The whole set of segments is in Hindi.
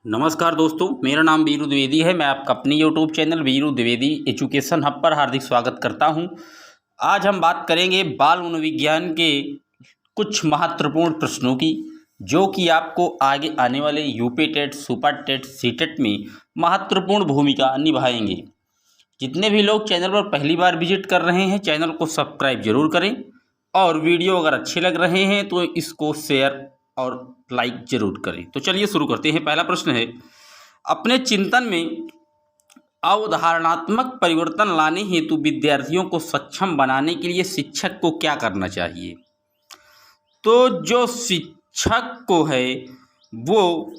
नमस्कार दोस्तों, मेरा नाम वीरू द्विवेदी है। मैं आपका अपनी YouTube channel Veeru Dwivedi education hub पर हार्दिक स्वागत करता हूं। आज हम बात करेंगे बाल मनोविज्ञान के कुछ महत्वपूर्ण प्रश्नों की, जो कि आपको आगे आने वाले UP TET, super TET, CTET में महत्वपूर्ण भूमिका निभाएंगे। जितने भी लोग चैनल पर पहली बार विजिट कर रहे हैं, चैनल को सब्सक्राइब जरूर करें और वीडियो अगर अच्छे लग रहे हैं तो इसको शेयर और लाइक जरूर करें। तो चलिए शुरू करते हैं। पहला प्रश्न है, अपने चिंतन में अवधारणात्मक परिवर्तन लाने हेतु विद्यार्थियों को सक्षम बनाने के लिए शिक्षक को क्या करना चाहिए? तो जो शिक्षक को है वो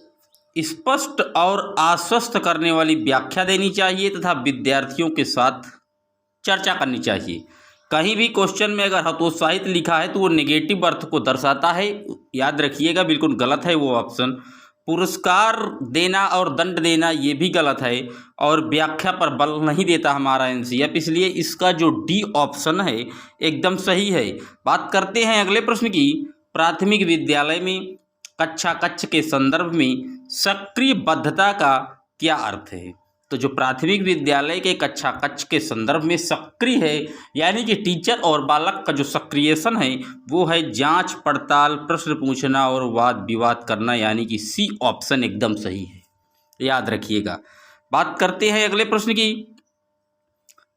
स्पष्ट और आश्वस्त करने वाली व्याख्या देनी चाहिए तथा विद्यार्थियों के साथ चर्चा करनी चाहिए। कहीं भी क्वेश्चन में अगर हतोत्साहित लिखा है तो वो नेगेटिव अर्थ को दर्शाता है, याद रखिएगा, बिल्कुल गलत है वो ऑप्शन। पुरस्कार देना और दंड देना ये भी गलत है और व्याख्या पर बल नहीं देता हमारा एनसीएफ, इसलिए इसका जो डी ऑप्शन है एकदम सही है। बात करते हैं अगले प्रश्न की। प्राथमिक विद्यालय में कक्षा कक्ष के संदर्भ में सक्रिय बद्धता का क्या अर्थ है? तो जो प्राथमिक विद्यालय के कक्षा कक्ष के संदर्भ में सक्रिय है, यानी कि टीचर और बालक का जो सक्रियेशन है वो है जांच पड़ताल, प्रश्न पूछना और वाद विवाद करना, यानी कि सी ऑप्शन एकदम सही है, याद रखिएगा। बात करते हैं अगले प्रश्न की।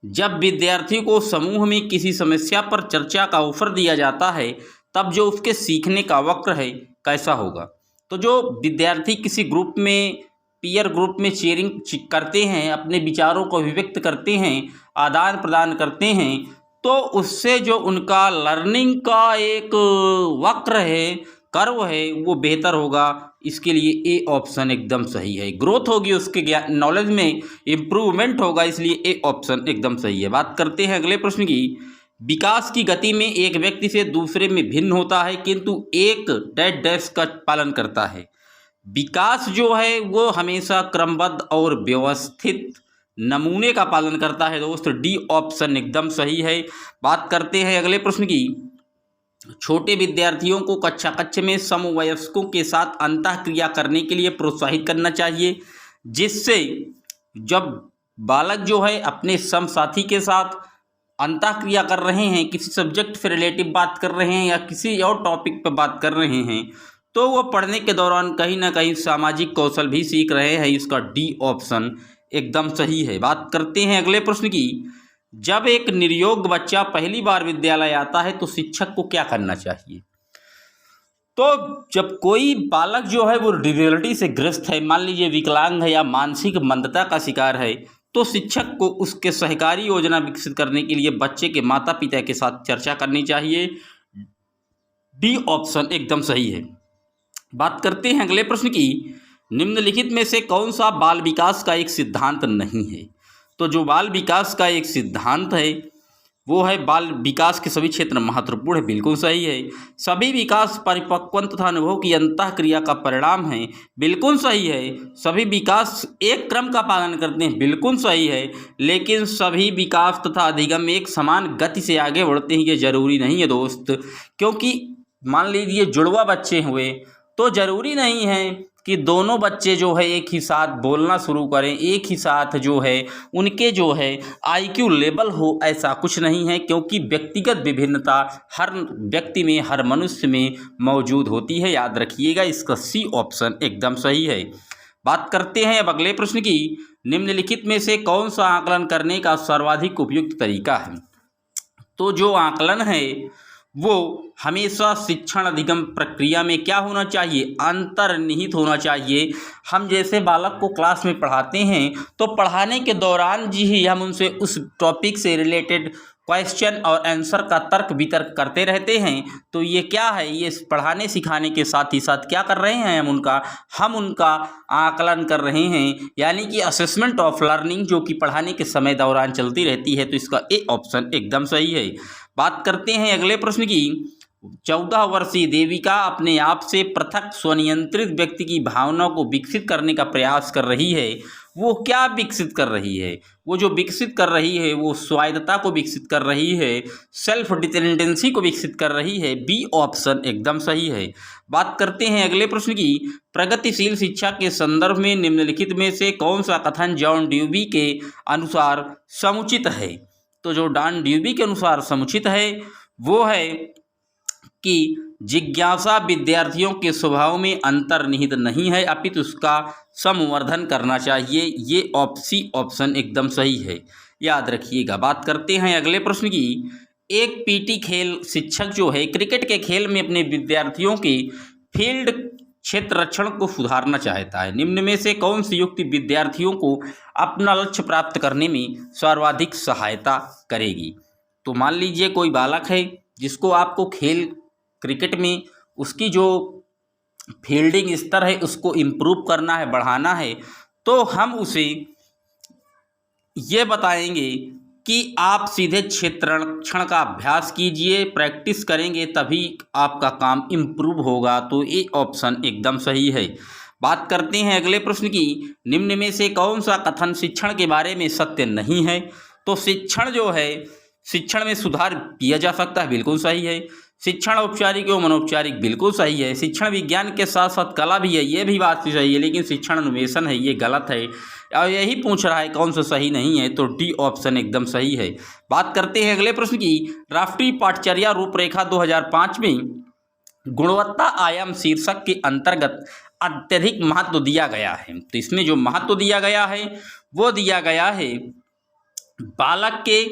जब विद्यार्थी को समूह में किसी समस्या पर चर्चा का अवसर दिया जाता है तब जो उसके सीखने का वक्र है कैसा होगा? तो जो विद्यार्थी किसी ग्रुप में, पीयर ग्रुप में शेयरिंग करते हैं, अपने विचारों को अभिव्यक्त करते हैं, आदान प्रदान करते हैं, तो उससे जो उनका लर्निंग का एक वक्र है, कर्व है, वो बेहतर होगा। इसके लिए ए ऑप्शन एकदम सही है। ग्रोथ होगी, उसके ज्ञान नॉलेज में इम्प्रूवमेंट होगा, इसलिए ए ऑप्शन एकदम सही है। बात करते हैं अगले प्रश्न की। विकास की गति में एक व्यक्ति से दूसरे में भिन्न होता है किंतु एक डैश डैश का पालन करता है। विकास जो है वो हमेशा क्रमबद्ध और व्यवस्थित नमूने का पालन करता है दोस्तों, डी ऑप्शन एकदम सही है। बात करते हैं अगले प्रश्न की। छोटे विद्यार्थियों को कक्षा कक्ष में समवयस्कों के साथ अंतःक्रिया करने के लिए प्रोत्साहित करना चाहिए, जिससे जब बालक जो है अपने समसाथी के साथ अंतःक्रिया कर रहे हैं, किसी सब्जेक्ट से रिलेटिव बात कर रहे हैं या किसी और टॉपिक पर बात कर रहे हैं, तो वो पढ़ने के दौरान कहीं ना कहीं सामाजिक कौशल भी सीख रहे हैं। इसका डी ऑप्शन एकदम सही है। बात करते हैं अगले प्रश्न की। जब एक निर्योग्य बच्चा पहली बार विद्यालय आता है तो शिक्षक को क्या करना चाहिए? तो जब कोई बालक जो है वो डिसेबिलिटी से ग्रस्त है, मान लीजिए विकलांग है या मानसिक मंदता का शिकार है, तो शिक्षक को उसके सहकारी योजना विकसित करने के लिए बच्चे के माता पिता के साथ चर्चा करनी चाहिए। डी ऑप्शन एकदम सही है। बात करते हैं अगले प्रश्न की। निम्नलिखित में से कौन सा बाल विकास का एक सिद्धांत नहीं है? तो जो बाल विकास का एक सिद्धांत है वो है बाल विकास के सभी क्षेत्र महत्वपूर्ण है, बिल्कुल सही है। सभी विकास परिपक्वन तथा अनुभव की अंतःक्रिया का परिणाम है, बिल्कुल सही है। सभी विकास एक क्रम का पालन करते हैं, बिल्कुल सही है। लेकिन सभी विकास तथा अधिगम एक समान गति से आगे बढ़ते हैं, ये जरूरी नहीं है दोस्त। क्योंकि मान लीजिए जुड़वा बच्चे हुए तो जरूरी नहीं है कि दोनों बच्चे जो है एक ही साथ बोलना शुरू करें, एक ही साथ जो है उनके जो है आईक्यू लेवल हो, ऐसा कुछ नहीं है। क्योंकि व्यक्तिगत विभिन्नता हर व्यक्ति में, हर मनुष्य में मौजूद होती है, याद रखिएगा। इसका सी ऑप्शन एकदम सही है। बात करते हैं अब अगले प्रश्न की। निम्नलिखित में से कौन सा आकलन करने का सर्वाधिक उपयुक्त तरीका है? तो जो आकलन है वो हमेशा शिक्षण अधिगम प्रक्रिया में क्या होना चाहिए? अंतर्निहित होना चाहिए। हम जैसे बालक को क्लास में पढ़ाते हैं तो पढ़ाने के दौरान ही हम उनसे उस टॉपिक से रिलेटेड क्वेश्चन और आंसर का तर्क वितर्क करते रहते हैं। तो ये क्या है? ये पढ़ाने सिखाने के साथ ही साथ क्या कर रहे हैं? हम उनका आकलन कर रहे हैं, यानी कि असेसमेंट ऑफ लर्निंग, जो कि पढ़ाने के समय दौरान चलती रहती है। तो इसका ए ऑप्शन एकदम सही है। बात करते हैं अगले प्रश्न की। 14 वर्षीय देविका अपने आप से पृथक स्वनियंत्रित व्यक्ति की भावना को विकसित करने का प्रयास कर रही है। वो क्या विकसित कर रही है? वो जो विकसित कर रही है वो स्वायत्तता को विकसित कर रही है, सेल्फ डिपेंडेंसी को विकसित कर रही है। बी ऑप्शन एकदम सही है। बात करते हैं अगले प्रश्न की। प्रगतिशील शिक्षा के संदर्भ में निम्नलिखित में से कौन सा कथन जॉन ड्यूबी के अनुसार समुचित है? तो जो जॉन ड्यूबी के अनुसार समुचित है वो है कि जिज्ञासा विद्यार्थियों के स्वभाव में अंतर्निहित नहीं है, अपितु उसका संवर्धन करना चाहिए। ये ऑप्शन एकदम सही है, याद रखिएगा। बात करते हैं अगले प्रश्न की। एक पीटी खेल शिक्षक जो है क्रिकेट के खेल में अपने विद्यार्थियों के फील्ड क्षेत्र रक्षण को सुधारना चाहता है। निम्न में से कौन सी युक्ति विद्यार्थियों को अपना लक्ष्य प्राप्त करने में सर्वाधिक सहायता करेगी? तो मान लीजिए कोई बालक है जिसको आपको खेल क्रिकेट में उसकी जो फील्डिंग स्तर है उसको इम्प्रूव करना है, बढ़ाना है, तो हम उसे ये बताएंगे कि आप सीधे क्षेत्र रक्षण का अभ्यास कीजिए, प्रैक्टिस करेंगे तभी आपका काम इम्प्रूव होगा। तो ये ऑप्शन एकदम सही है। बात करते हैं अगले प्रश्न की। निम्न में से कौन सा कथन शिक्षण के बारे में सत्य नहीं है? तो शिक्षण जो है, शिक्षण में सुधार किया जा सकता है, बिल्कुल सही है। शिक्षण औपचारिक एवं अनौपचारिक, बिल्कुल सही है। शिक्षण विज्ञान के साथ साथ कला भी है, ये भी बात सही है, लेकिन शिक्षण अन्वेषण है, ये गलत है। और यही पूछ रहा है कौन सा सही नहीं है, तो डी ऑप्शन एकदम सही है। बात करते हैं अगले प्रश्न की। राष्ट्रीय पाठचर्या रूपरेखा 2005 में गुणवत्ता आयाम शीर्षक के अंतर्गत अत्यधिक महत्व दिया गया है। तो इसमें जो महत्व दिया गया है वो दिया गया है बालक के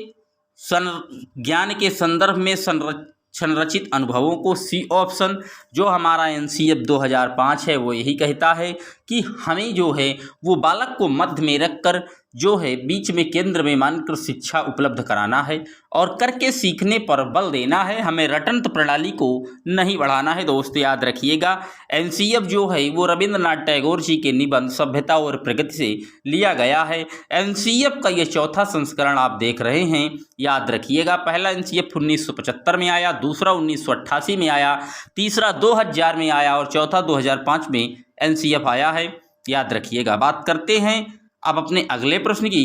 ज्ञान के संदर्भ में संरचित अनुभवों को। सी ऑप्शन जो हमारा NCF 2005 है वो यही कहता है कि हमें जो है वो बालक को मध्य में रखकर जो है बीच में केंद्र में मानकर शिक्षा उपलब्ध कराना है और करके सीखने पर बल देना है, हमें रटंत प्रणाली को नहीं बढ़ाना है। दोस्तों याद रखिएगा, NCF जो है वो रविंद्रनाथ टैगोर जी के निबंध सभ्यता और प्रगति से लिया गया है। NCF का ये चौथा संस्करण आप देख रहे हैं, याद रखिएगा। पहला NCF 1975 में आया, दूसरा 1988 में आया, तीसरा 2000 में आया और चौथा 2005 में NCF आया है, याद रखिएगा। बात करते हैं अब अपने अगले प्रश्न की।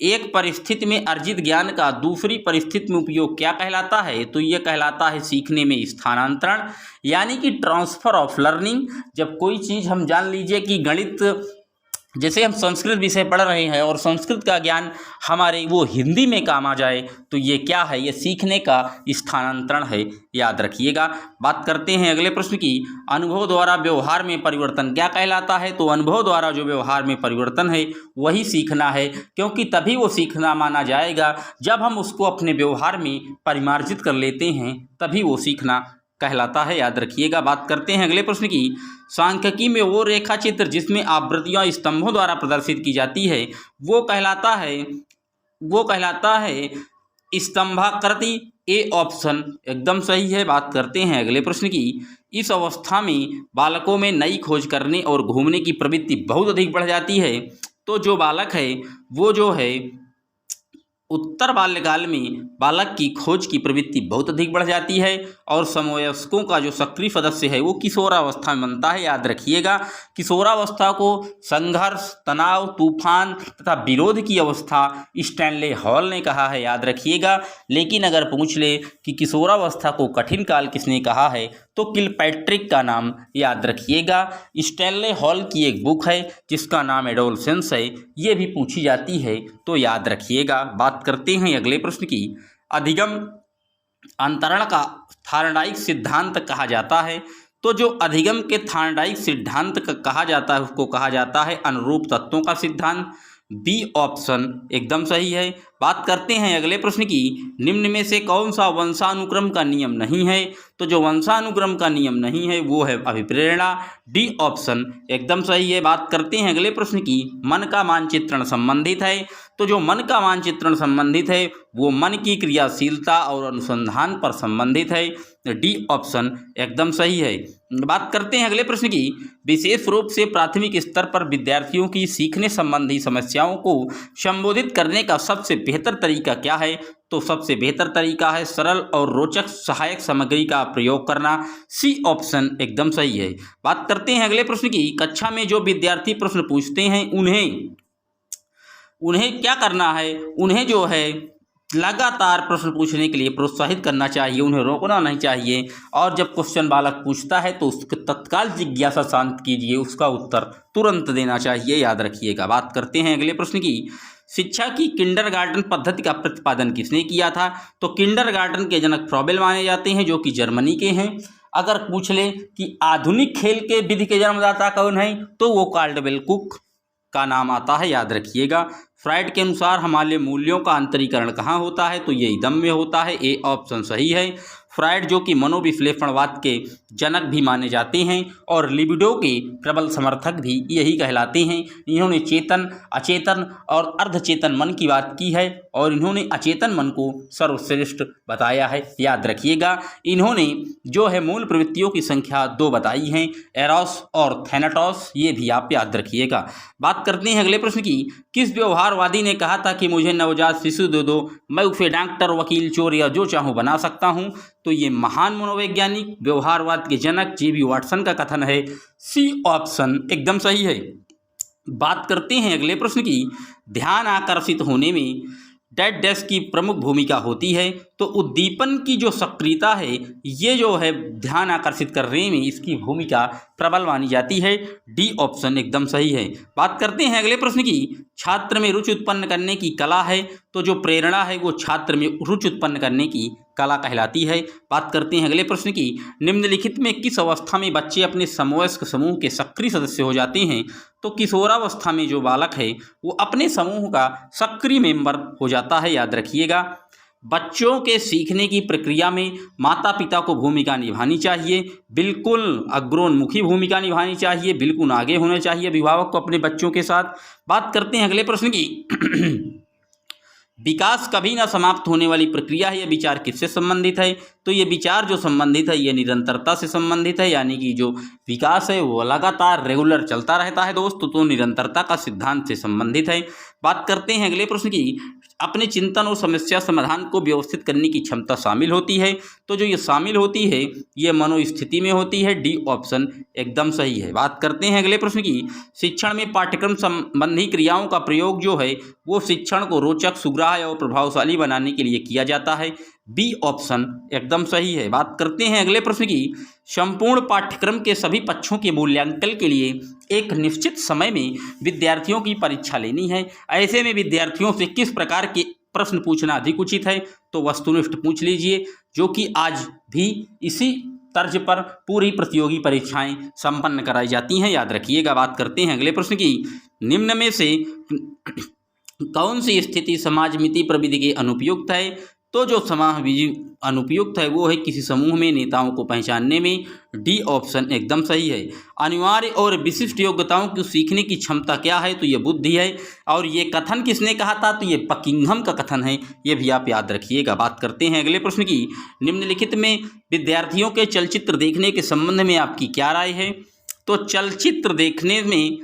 एक परिस्थिति में अर्जित ज्ञान का दूसरी परिस्थिति में उपयोग क्या कहलाता है? तो ये कहलाता है सीखने में स्थानांतरण, यानी कि ट्रांसफर ऑफ लर्निंग। जब कोई चीज़ हम जान लीजिए कि गणित, जैसे हम संस्कृत विषय पढ़ रहे हैं और संस्कृत का ज्ञान हमारे वो हिंदी में काम आ जाए, तो ये क्या है? ये सीखने का स्थानांतरण है, याद रखिएगा। बात करते हैं अगले प्रश्न की। अनुभव द्वारा व्यवहार में परिवर्तन क्या कहलाता है? तो अनुभव द्वारा जो व्यवहार में परिवर्तन है वही सीखना है, क्योंकि तभी वो सीखना माना जाएगा जब हम उसको अपने व्यवहार में परिमार्जित कर लेते हैं, तभी वो सीखना कहलाता है, याद रखिएगा। बात करते हैं अगले प्रश्न की। सांख्यिकी में वो रेखा चित्र जिसमें आवृत्तियां स्तंभों द्वारा प्रदर्शित की जाती है वो कहलाता है स्तंभाकृति। ए ऑप्शन एकदम सही है। बात करते हैं अगले प्रश्न की। इस अवस्था में बालकों में नई खोज करने और घूमने की प्रवृत्ति बहुत अधिक बढ़ जाती है। तो जो बालक है वो जो है उत्तर बाल्यकाल में बालक की खोज की प्रवृत्ति बहुत अधिक बढ़ जाती है और समवयस्कों का जो सक्रिय सदस्य है वो किशोरावस्था में बनता है, याद रखिएगा। किशोरावस्था को संघर्ष, तनाव, तूफान तथा विरोध की अवस्था स्टैनले हॉल ने कहा है, याद रखिएगा। लेकिन अगर पूछ ले कि किशोरावस्था को कठिन काल किसने कहा है, तो किलपैट्रिक का नाम याद रखिएगा। स्टैनले हॉल की एक बुक है जिसका नाम एडोलसेंस है, ये भी पूछी जाती है, तो याद रखिएगा। बात करते हैं अगले प्रश्न की। अधिगम अंतरण का थार्डाइक सिद्धांत कहा जाता है। तो जो अधिगम के थार्डाइक सिद्धांत का कहा जाता है उसको कहा जाता है अनुरूप तत्वों का सिद्धांत। बी ऑप्शन एकदम सही है। बात करते हैं अगले प्रश्न की। निम्न में से कौन सा वंशानुक्रम का नियम नहीं है? तो जो वंशानुक्रम का नियम नहीं है वो है अभिप्रेरणा। डी ऑप्शन एकदम सही है। बात करते हैं अगले प्रश्न की। मन का मानचित्रण संबंधित है। तो जो मन का मानचित्रण संबंधित है वो मन की क्रियाशीलता और अनुसंधान पर संबंधित है। डी ऑप्शन एकदम सही है। बात करते हैं अगले प्रश्न की। विशेष रूप से प्राथमिक स्तर पर विद्यार्थियों की सीखने संबंधी समस्याओं को संबोधित करने का सबसे बेहतर तरीका क्या है? तो सबसे बेहतर तरीका है सरल और रोचक सहायक सामग्री का प्रयोग करना। सी ऑप्शन एकदम सही है। बात करते हैं अगले प्रश्न की। कक्षा में जो विद्यार्थी प्रश्न पूछते हैं उन्हें उन्हें क्या करना है, उन्हें जो है लगातार प्रश्न पूछने के लिए प्रोत्साहित करना चाहिए, उन्हें रोकना नहीं चाहिए। और जब क्वेश्चन बालक पूछता है तो उसके तत्काल जिज्ञासा शांत कीजिए, उसका उत्तर तुरंत देना चाहिए, याद रखिएगा। बात करते हैं अगले प्रश्न की। शिक्षा की किंडरगार्टन पद्धति का प्रतिपादन किसने किया था? तो किंडरगार्टन के जनक फ्रॉबेल माने जाते हैं, जो कि जर्मनी के हैं। अगर पूछ ले कि आधुनिक खेल के विधि के जन्मदाता कौन है, तो वो कार्लवेल कुक का नाम आता है, याद रखिएगा। फ्राइड के अनुसार हमारे मूल्यों का अंतरीकरण कहाँ होता है? तो ये इदम में होता है, ए ऑप्शन सही है। फ्राइड जो कि मनोविश्लेषणवाद के जनक भी माने जाते हैं और लिबिडो के प्रबल समर्थक भी यही कहलाते हैं। इन्होंने चेतन, अचेतन और अर्धचेतन मन की बात की है और इन्होंने अचेतन मन को सर्वश्रेष्ठ बताया है, याद रखिएगा। इन्होंने जो है मूल प्रवृत्तियों की संख्या 2 बताई हैं, एरोस और थैनाटोस, ये भी आप याद रखिएगा। बात करते हैं अगले प्रश्न की। किस व्यवहारवादी ने कहा था कि मुझे नवजात शिशु दे दो, मैं उसे डॉक्टर, वकील, चोर या जो चाहूँ बना सकता हूँ? तो ये महान मनोवैज्ञानिक व्यवहारवाद के जनक G.B. वाटसन का कथन है, सी ऑप्शन एकदम सही है। बात करते हैं अगले प्रश्न की। ध्यान आकर्षित होने में डेड डैश की प्रमुख भूमिका होती है, तो उद्दीपन की जो सक्रियता है, ये जो है ध्यान आकर्षित करने में इसकी भूमिका प्रबल मानी जाती है, डी ऑप्शन एकदम सही है। बात करते हैं अगले प्रश्न की। छात्र में रुचि उत्पन्न करने की कला है, तो जो प्रेरणा है वो छात्र में रुचि उत्पन्न करने की कला कहलाती है। बात करते हैं अगले प्रश्न की। निम्नलिखित में किस अवस्था में बच्चे अपने समवयस्क समूह के सक्रिय सदस्य हो जाते हैं? तो किशोरावस्था में जो बालक है वो अपने समूह का सक्रिय मेंबर हो जाता है, याद रखिएगा। बच्चों के सीखने की प्रक्रिया में माता पिता को भूमिका निभानी चाहिए, बिल्कुल अग्रोन्मुखी भूमिका निभानी चाहिए, बिल्कुल आगे होना चाहिए अभिभावक को अपने बच्चों के साथ। बात करते हैं अगले प्रश्न की। विकास कभी ना समाप्त होने वाली प्रक्रिया है, यह विचार किससे संबंधित है? तो ये विचार जो संबंधित है ये निरंतरता से संबंधित है, यानी कि जो विकास है वो लगातार रेगुलर चलता रहता है दोस्तों, तो निरंतरता का सिद्धांत से संबंधित है। बात करते हैं अगले प्रश्न की। अपने चिंतन और समस्या समाधान को व्यवस्थित करने की क्षमता शामिल होती है, तो जो ये शामिल होती है ये मनोस्थिति में होती है, डी ऑप्शन एकदम सही है। बात करते हैं अगले प्रश्न की। शिक्षण में पाठ्यक्रम संबंधी क्रियाओं का प्रयोग जो है वो शिक्षण को रोचक, सुग्राह्य और प्रभावशाली बनाने के लिए किया जाता है, बी ऑप्शन एकदम सही है। बात करते हैं अगले प्रश्न की। संपूर्ण पाठ्यक्रम के सभी पक्षों के मूल्यांकन के लिए एक निश्चित समय में विद्यार्थियों की परीक्षा लेनी है, ऐसे में विद्यार्थियों से किस प्रकार के प्रश्न पूछना अधिक उचित है? तो वस्तुनिष्ठ पूछ लीजिए, जो कि आज भी इसी तर्ज पर पूरी प्रतियोगी परीक्षाएं संपन्न कराई जाती हैं, याद रखिएगा। बात करते हैं अगले प्रश्न की। निम्न में से कौन सी स्थिति समाजमिति प्रविधि के अनुपयुक्त है? तो जो समाजविधि अनुपयुक्त है वो है किसी समूह में नेताओं को पहचानने में, डी ऑप्शन एकदम सही है। अनिवार्य और विशिष्ट योग्यताओं को सीखने की क्षमता क्या है? तो ये बुद्धि है। और ये कथन किसने कहा था? तो ये बकिंघम का कथन है, ये भी आप याद रखिएगा। बात करते हैं अगले प्रश्न की। निम्नलिखित में विद्यार्थियों के चलचित्र देखने के संबंध में आपकी क्या राय है? तो चलचित्र देखने में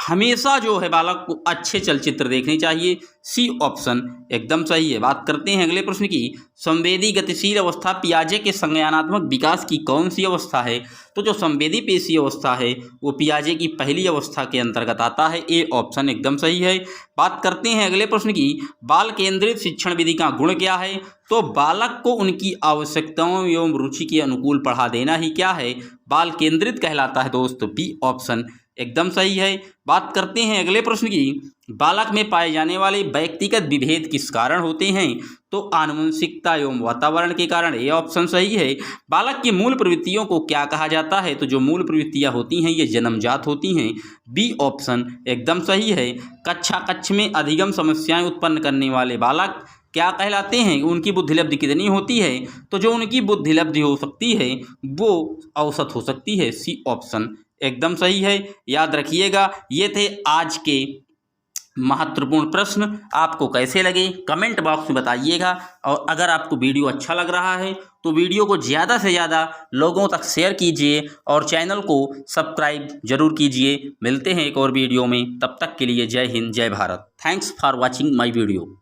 हमेशा जो है बालक को अच्छे चलचित्र देखने चाहिए, सी ऑप्शन एकदम सही है। बात करते हैं अगले प्रश्न की। संवेदी गतिशील अवस्था पियाजे के संज्ञानात्मक विकास की कौन सी अवस्था है? तो जो संवेदी पेशी अवस्था है वो पियाजे की पहली अवस्था के अंतर्गत आता है, ए ऑप्शन एकदम सही है। बात करते हैं अगले प्रश्न की। बाल केंद्रित शिक्षण विधि का गुण क्या है? तो बालक को उनकी आवश्यकताओं एवं रुचि के अनुकूल पढ़ा देना ही क्या है? बाल केंद्रित कहलाता है दोस्तों, बी ऑप्शन एकदम सही है। बात करते हैं अगले प्रश्न की। बालक में पाए जाने वाले व्यक्तिगत विभेद किस कारण होते हैं? तो आनुवंशिकता एवं वातावरण के कारण, ये ऑप्शन सही है। बालक की मूल प्रवृत्तियों को क्या कहा जाता है? तो जो मूल प्रवृत्तियां होती हैं ये जन्मजात होती हैं, बी ऑप्शन एकदम सही है। कक्ष में अधिगम समस्याएं उत्पन्न करने वाले बालक क्या कहलाते हैं? उनकी बुद्धिलब्धि कितनी होती है? तो जो उनकी बुद्धिलब्धि हो सकती है वो औसत हो सकती है, सी ऑप्शन एकदम सही है। याद रखिएगा। ये थे आज के महत्वपूर्ण प्रश्न। आपको कैसे लगे कमेंट बॉक्स में बताइएगा, और अगर आपको वीडियो अच्छा लग रहा है तो वीडियो को ज़्यादा से ज़्यादा लोगों तक शेयर कीजिए और चैनल को सब्सक्राइब जरूर कीजिए। मिलते हैं एक और वीडियो में, तब तक के लिए जय हिंद, जय Bharat. Thanks for watching my video.